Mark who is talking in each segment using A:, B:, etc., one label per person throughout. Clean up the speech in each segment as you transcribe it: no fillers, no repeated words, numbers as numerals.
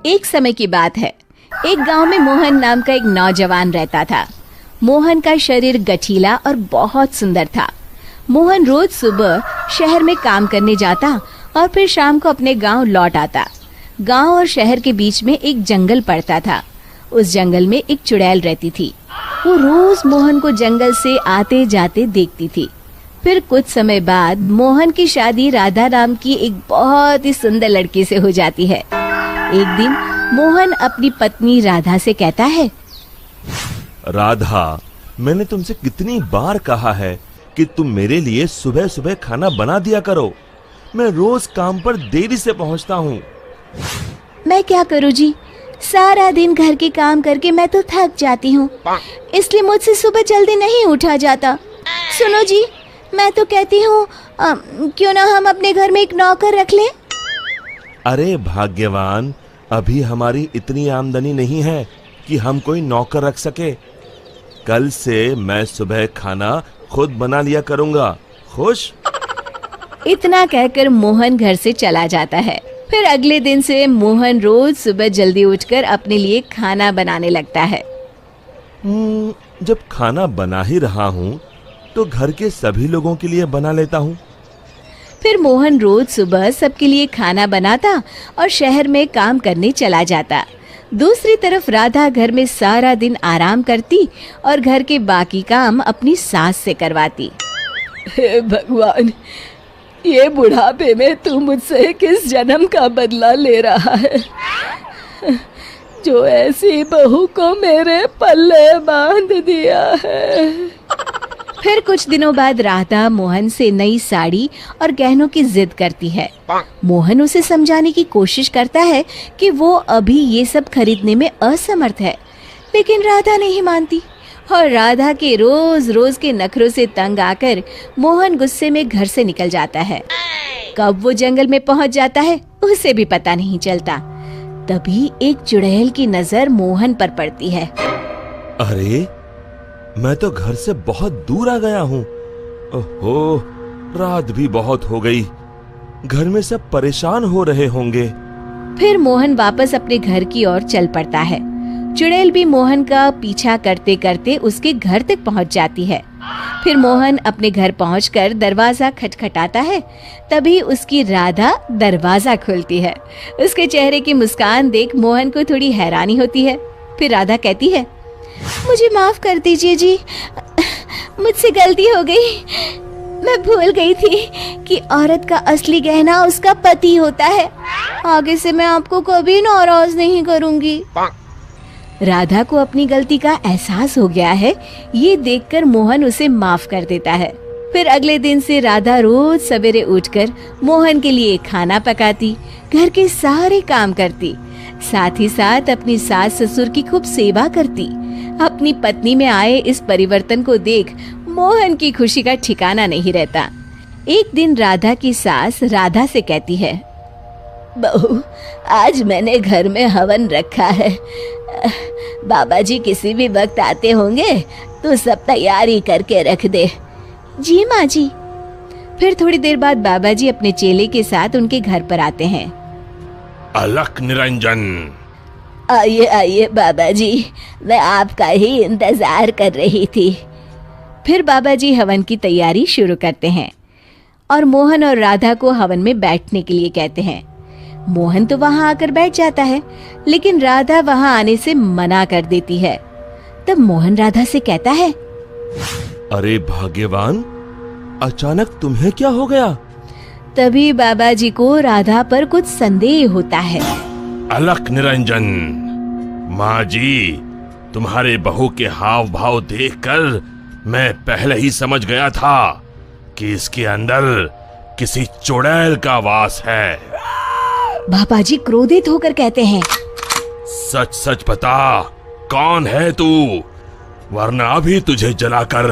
A: एक समय की बात है। एक गांव में मोहन नाम का एक नौजवान रहता था। मोहन का शरीर गठीला और बहुत सुंदर था। मोहन रोज सुबह शहर में काम करने जाता और फिर शाम को अपने गांव लौट आता। गांव और शहर के बीच में एक जंगल पड़ता था। उस जंगल में एक चुड़ैल रहती थी। वो रोज मोहन को जंगल से आते जाते देखती थी। फिर कुछ समय बाद मोहन की शादी राधा नाम की एक बहुत ही सुंदर लड़की से हो जाती है। एक दिन मोहन अपनी पत्नी राधा से कहता है,
B: राधा, मैंने तुमसे कितनी बार कहा है कि तुम मेरे लिए सुबह सुबह खाना बना दिया करो। मैं रोज काम पर देरी से पहुंचता हूँ।
A: मैं क्या करूँ जी, सारा दिन घर के काम करके मैं तो थक जाती हूँ, इसलिए मुझसे सुबह जल्दी नहीं उठा जाता। सुनो जी, मैं तो कहती हूँ क्यों ना हम अपने घर में एक नौकर रख लें।
B: अरे भाग्यवान, अभी हमारी इतनी आमदनी नहीं है कि हम कोई नौकर रख सके। कल से मैं सुबह खाना खुद बना लिया करूँगा। खुश?
A: इतना कहकर मोहन घर से चला जाता है। फिर अगले दिन से मोहन रोज सुबह जल्दी उठकर अपने लिए खाना बनाने लगता है।
B: जब खाना बना ही रहा हूँ तो घर के सभी लोगों के लिए बना लेता हूँ।
A: फिर मोहन रोज सुबह सबके लिए खाना बनाता और शहर में काम करने चला जाता। दूसरी तरफ राधा घर में सारा दिन आराम करती और घर के बाकी काम अपनी सास से करवाती।
C: हे भगवान, ये बुढ़ापे में तू मुझसे किस जन्म का बदला ले रहा है, जो ऐसी बहू को मेरे पल्ले बांध दिया है।
A: फिर कुछ दिनों बाद राधा मोहन से नई साड़ी और गहनों की जिद करती है। मोहन उसे समझाने की कोशिश करता है कि वो अभी ये सब खरीदने में असमर्थ है, लेकिन राधा नहीं मानती और राधा के रोज रोज के नखरों से तंग आकर मोहन गुस्से में घर से निकल जाता है। कब वो जंगल में पहुंच जाता है उसे भी पता नहीं चलता। तभी एक चुड़ैल की नजर मोहन पर पड़ती है।
B: अरे, मैं तो घर से बहुत दूर आ गया हूँ। ओहो, रात भी बहुत हो गई। घर में सब परेशान हो रहे होंगे।
A: फिर मोहन वापस अपने घर की ओर चल पड़ता है। चुड़ैल भी मोहन का पीछा करते करते उसके घर तक पहुंच जाती है। फिर मोहन अपने घर पहुंचकर दरवाजा खटखटाता है। तभी उसकी राधा दरवाजा खोलती है। उसके चेहरे की मुस्कान देख मोहन को थोड़ी हैरानी होती है। फिर राधा कहती है, मुझे माफ कर दीजिए जी, मुझसे गलती हो गई। मैं भूल गई थी कि औरत का असली गहना उसका पति होता है। आगे से मैं आपको कभी नाराज नहीं करूंगी। राधा को अपनी गलती का एहसास हो गया है। ये देखकर मोहन उसे माफ कर देता है। फिर अगले दिन से राधा रोज सवेरे उठकर मोहन के लिए खाना पकाती, घर के सारे काम करती, साथ ही साथ अपनी सास ससुर की खूब सेवा करती। अपनी पत्नी में आए इस परिवर्तन को देख मोहन की खुशी का ठिकाना नहीं रहता। एक दिन राधा की सास राधा से कहती है,
C: बहू, आज मैंने घर में हवन रखा है। बाबा जी किसी भी वक्त आते होंगे तो सब तैयारी करके रख दे।
A: जी माँ जी। फिर थोड़ी देर बाद बाबा जी अपने चेले के साथ उनके घर पर आते हैं।
B: अलख निरंजन,
C: आइए आइए बाबा जी, मैं आपका ही इंतजार कर रही थी।
A: फिर बाबा जी हवन की तैयारी शुरू करते हैं और मोहन और राधा को हवन में बैठने के लिए कहते हैं। मोहन तो वहां आकर बैठ जाता है, लेकिन राधा वहां आने से मना कर देती है। तब मोहन राधा से कहता है,
B: अरे भाग्यवान, अचानक तुम्हें क्या हो गया?
A: तभी बाबा जी को राधा पर कुछ संदेह होता है।
B: अलख निरंजन, माँ जी, तुम्हारे बहू के हाव भाव देखकर मैं पहले ही समझ गया था कि इसके अंदर किसी चुड़ैल का वास है।
A: बाबा जी क्रोधित होकर कहते हैं,
B: सच सच बता, कौन है तू, वरना अभी तुझे जलाकर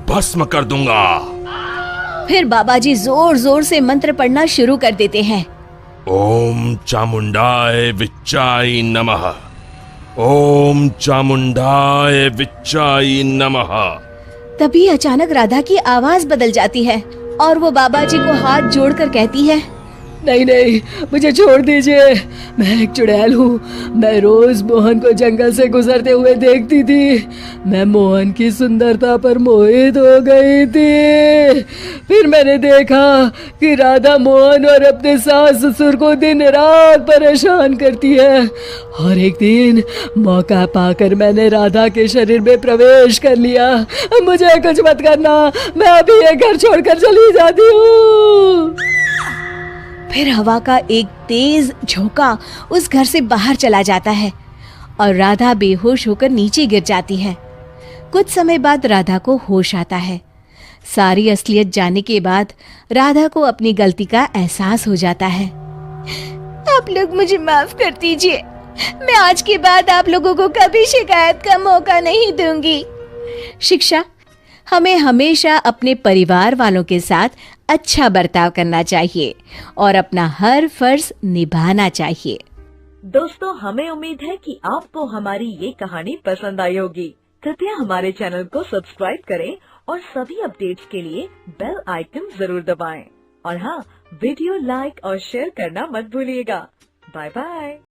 B: भस्म कर दूंगा।
A: फिर बाबा जी जोर जोर से मंत्र पढ़ना शुरू कर देते हैं।
B: ओम चामुंडाय विच्चाय नमः, ओम चामुंडाय विच्चाय नमः।
A: तभी अचानक राधा की आवाज बदल जाती है और वो बाबा जी को हाथ जोड़कर कहती है,
C: नहीं नहीं, मुझे छोड़ दीजिए। मैं एक चुड़ैल हूँ। मैं रोज मोहन को जंगल से गुजरते हुए देखती थी। मैं मोहन की सुंदरता पर मोहित हो गई थी। फिर मैंने देखा कि राधा मोहन और अपने सास ससुर को दिन रात परेशान करती है, और एक दिन मौका पाकर मैंने राधा के शरीर में प्रवेश कर लिया। मुझे कुछ मत करना, मैं अभी ये घर छोड़कर चली जाती हूँ।
A: फिर हवा का एक तेज झोंका उस घर से बाहर चला जाता है और राधा बेहोश होकर नीचे गिर जाती है। कुछ समय बाद राधा को होश आता है। सारी असलियत जानने के बाद राधा को अपनी गलती का एहसास हो जाता है। आप लोग मुझे माफ कर दीजिए। मैं आज के बाद आप लोगों को कभी शिकायत का मौका नहीं दूंगी। शिक्षा: हमें हमेशा अपने परिवार वालों के साथ अच्छा बर्ताव करना चाहिए और अपना हर फर्ज निभाना चाहिए।
D: दोस्तों, हमें उम्मीद है कि आपको हमारी ये कहानी पसंद आई होगी। कृपया हमारे चैनल को सब्सक्राइब करें और सभी अपडेट्स के लिए बेल आइकन जरूर दबाएं। और हाँ, वीडियो लाइक और शेयर करना मत भूलिएगा। Bye bye.